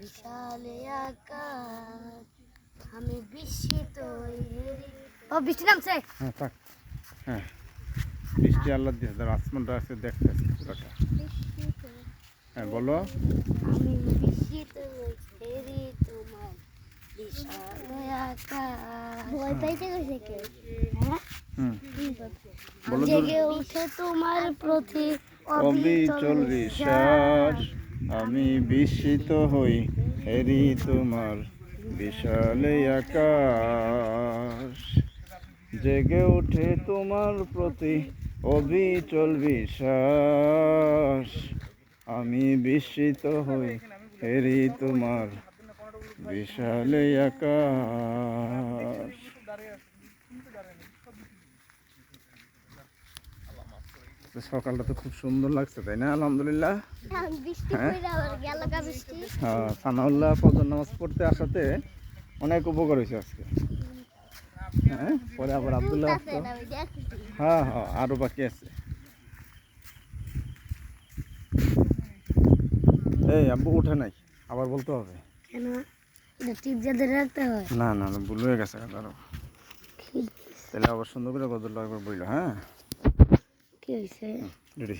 বিশাল আকাশ আমি বিস্মিত ও বৃষ্টি নামছে। হ্যাঁ থাক, হ্যাঁ বৃষ্টি আল্লাহ দিয়ে ধর আসমানটা আছে দেখতেছি পুরোটা। হ্যাঁ বলো। আমি বিস্মিত হেরি তোমার বিশাল আকাশ। ভয় পাইতে গেছে কে? হ্যাঁ বলো জেগে উঠে তোমার প্রতি অবিচল বিশ্বাস, আমি বিস্মিত হই হেরি তোমার বিশাল আকাশ। জেগে উঠে তোমার প্রতি অবিচল বিশ্বাস, আমি বিস্মিত হই হেরি তোমার বিশাল আকাশ। সকালটা তো খুব সুন্দর লাগছে তাই না? আলহামদুলিল্লাহ। হ্যাঁ সানাউল্লাহ ফজর নামাজ পড়তে আসাতে অনেক উপকার হয়েছে আজকে। হ্যাঁ পরে আবার আব্দুল্লাহ আসতো। হ্যাঁ হ্যাঁ আরো বাকি আছে। এই আব্বু উঠে নাই, আবার বলতে হবে। না না না ভুল হয়ে গেছে আরো। তাহলে আবার সুন্দর করে গজলটা একবার বললো। হ্যাঁ কি হয়েছে? রেডি।